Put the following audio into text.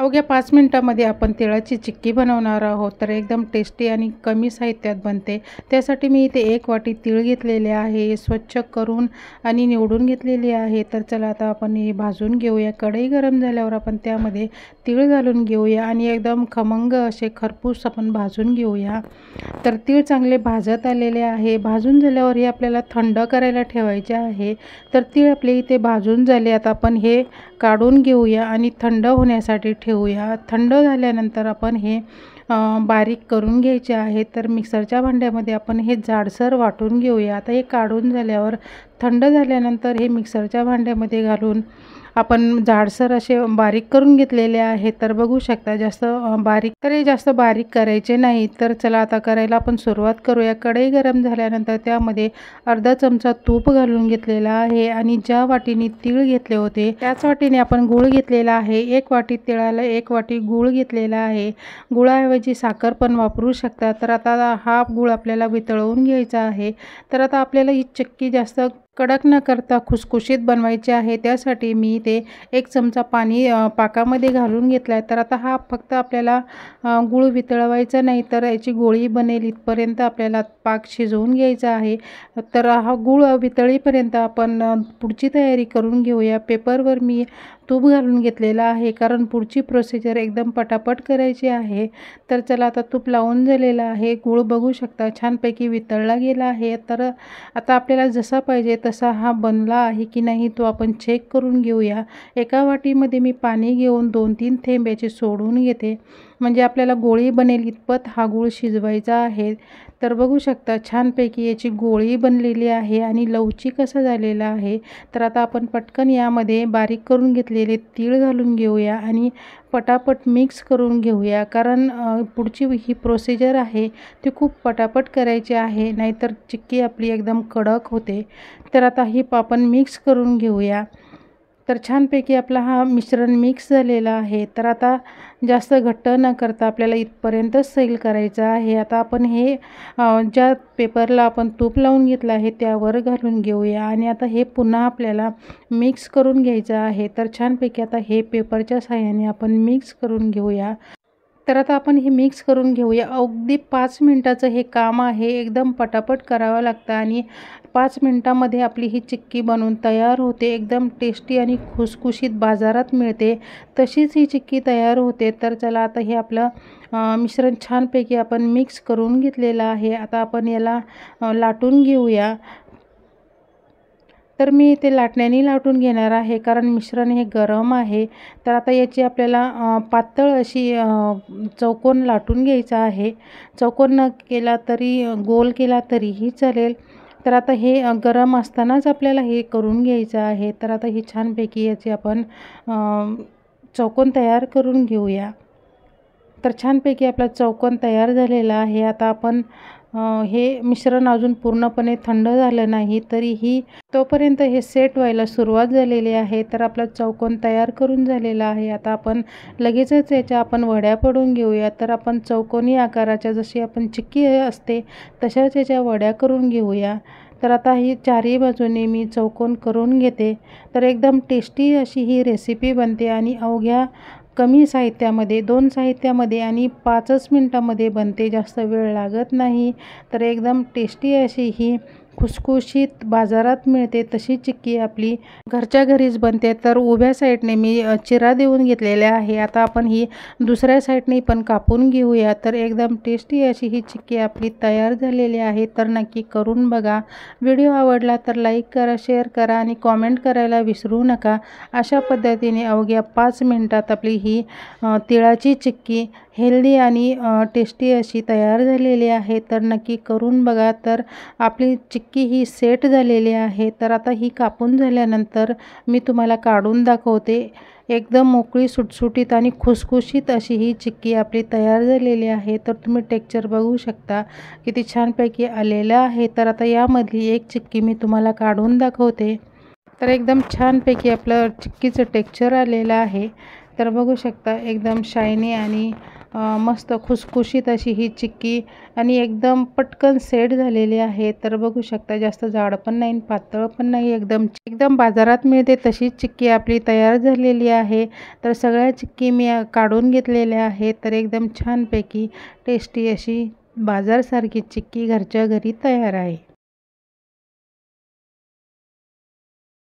अवघ्या 5 मिनिटांमध्ये आपण तिळाची चिक्की बनवणार आहोत. तर एकदम टेस्टी आणि कमी साहित्यात बनते. त्यासाठी मी इथे 1 वाटी तीळ घेतलेले आहे, स्वच्छ करून आणि निवडून घेतलेले आहे. तर चला आता आपण हे भाजून घेऊया. कढई गरम झाल्यावर आपण त्यामध्ये तीळ घालून घेऊया आणि एकदम खमंग असे खरपूस आपण भाजून घेऊया. तर तीळ चांगले भाजत आलेले आहे. भाजून झाल्यावर हे आपल्याला थंड करायला ठेवायचे आहे. तर तीळ आपले इथे भाजून झाले. आता आपण हे काढून घेऊया आणि थंड होण्यासाठी ठेवूया. थंड झाल्यानंतर आपण हे बारीक करून घ्यायचे आहे. तर मिक्सरच्या भांड्यामध्ये आपण हे जाडसर वाटून घेऊया. आता हे काढून झाल्यावर थंड झाल्यानंतर हे मिक्सरच्या भांड्यामध्ये घालून आपण जाडसर असे बारीक करून घेतलेले आहे. तर बघू शकता जास्त बारीक तर हे जास्त बारीक करायचे नाही. तर चला आता करायला आपण सुरुवात करूया. कढई गरम झाल्यानंतर त्यामध्ये अर्धा चमचा तूप घालून घेतलेला आहे आणि ज्या वाटीने तीळ घेतले होते त्याच वाटीने आपण गूळ घेतलेला आहे. 1 वाटी तिळाला 1 वाटी गूळ घेतलेला आहे. गुळाऐवजी साखर पण वापरू शकता. तर आता हा गूळ आपल्याला वितळवून घ्यायचा आहे. तर आता आपल्याला ही चक्की जास्त कडक न करता खुसखुशीत बनवायची आहे. त्यासाठी मी ते 1 चमचा पाणी पाकामध्ये घालून घेतला आहे. तर आता हा फक्त आपल्याला गूळ वितळवायचा नाही, तर याची गोळी बनेल इथपर्यंत आपल्याला पाक शिजवून घ्यायचा आहे. तर हा गूळ वितळीपर्यंत आपण पुढची तयारी करून घेऊया. पेपरवर मी तूप घालून घेतलेला आहे, कारण पुढची प्रोसिजर एकदम पटापट करायची आहे. तर चला आता तूप लावून झालेलं आहे. गूळ बघू शकता छानपैकी वितळला गेला आहे. तर आता आपल्याला जसा पाहिजे तसा हा बनला आहे की नाही तो आपण चेक करून घेऊया. एका वाटीमध्ये मी पाणी घेऊन 2-3 थेंब याचे सोडून घेते, म्हणजे आपल्याला गोळी बनेल इतपत हा गूळ शिजवायचा आहे. तर बघू शकता छानपैकी याची गोळी बनलेली आहे आणि लवचिक असं झालेलं आहे. तर आता आपण पटकन यामध्ये बारीक करून घेतलेले तीळ घालून घेऊया आणि पटापट मिक्स करून घेऊया, कारण पुढची ही प्रोसिजर आहे ती खूप पटापट करायची आहे, नाहीतर चिक्की आपली एकदम कडक होते. तर आता ही आपण मिक्स करून घेऊया. तर छानपैकी आपला हा मिश्रण मिक्स झालेला आहे. तर आता जास्त घट्ट न करता आपल्याला इथपर्यंतच सैल करायचं आहे. आता आपण हे ज्या पेपरला आपण तूप लावून घेतलं आहे त्यावर घालून घेऊया आणि आता हे पुन्हा आपल्याला मिक्स करून घ्यायचं आहे. तर छानपैकी आता हे पेपरच्या साहाय्याने आपण मिक्स करून घेऊया. तर आता आपण हे मिक्स करून घेऊया. अगदी 5 मिनिटाचं हे काम आहे. एकदम पटापट करावं लागतं आणि 5 मिनिटामध्ये आपली ही चिक्की बनवून तयार होते. एकदम टेस्टी आणि खुसखुशीत बाजारात मिळते तशीच ही चिक्की तयार होते. तर चला आता हे आपलं मिश्रण छानपैकी आपण मिक्स करून घेतलेलं आहे. आता आपण याला लाटून घेऊया. तर मी ते लाटण्याने लाटून घेणार आहे, कारण मिश्रण हे गरम आहे. तर आता याची आपल्याला पातळ अशी चौकोन लाटून घ्यायचा आहे. चौकोन न केला तरी गोल केला तरीही चालेल. तर आता हे गरम असतानाच आपल्याला हे करून घ्यायचं आहे. तर आता ही छानपैकी याची आपण चौकोन तयार करून घेऊया. तर छानपैकी आपला चौकोन तयार झालेला आहे. आता आपण हे मिश्रण अजून पूर्णपणे थंड झालं नाही तरीही तोपर्यंत हे सेट व्हायला सुरुवात झालेली आहे. तर आपला चौकोन तयार करून झालेला आहे. आता आपण लगेचच याच्या आपण वड्या पडून घेऊया. तर आपण चौकोनी आकाराच्या जशी आपण चिक्की असते तशाच याच्या वड्या करून घेऊया. तर आता ही चारही बाजूने मी चौकोन करून घेते. तर एकदम टेस्टी अशी ही रेसिपी बनते आणि अवघ्या कमी साहित्यामध्ये 2 साहित्यामध्ये आणि 5च मिनिटामध्ये बनते. जास्त वेळ लागत नाही. तर एकदम टेस्टी अशी ही खुसखुशीत बाजारात मिळते तशी चिक्की आपली घरच्या घरीच बनते. तर उभ्या साईडने मी चिरा देऊन घेतलेल्या आहे. आता आपण ही दुसऱ्या साईडने पण कापून घेऊया. तर एकदम टेस्टी अशी ही चिक्की आपली तयार झालेली आहे. तर नक्की करून बघा. व्हिडिओ आवडला तर लाईक करा, शेअर करा आणि कॉमेंट करायला विसरू नका. अशा पद्धतीने अवघ्या 5 मिनिटात आपली ही तिळाची चिक्की हेल्दी आणि टेस्टी अशी तयार झालेली आहे. तर नक्की करून बघा. तर आपली चिक्की ही सेट झालेली आहे. तर आता ही कापून झाल्यानंतर मी तुम्हाला काढून दाखवते. एकदम मोकळी सुटसुटीत आणि खुसखुशीत अशी ही चिक्की आपली तयार झालेली आहे. तर तुम्ही टेक्स्चर बघू शकता किती छानपैकी आलेलं आहे. तर आता यामधली एक चिक्की मी तुम्हाला काढून दाखवते. तर एकदम छानपैकी आपलं चिक्कीचं टेक्स्चर आलेलं आहे. तर बघू शकता एकदम शायनी आणि मस्त खुसखुशीत अशी ही चिक्की आणि एकदम पटकन सेट झालेली आहे. तर बघू शकता जास्त जाड पण नाही पातळ पण नाही, एकदम एकदम बाजारात मिळते तशीच चिक्की आपली तयार झालेली आहे. तर सगळ्या चिक्की मी काढून घेतलेल्या आहेत. तर एकदम छानपैकी टेस्टी अशी बाजारसारखी चिक्की घरच्या घरी तयार आहे.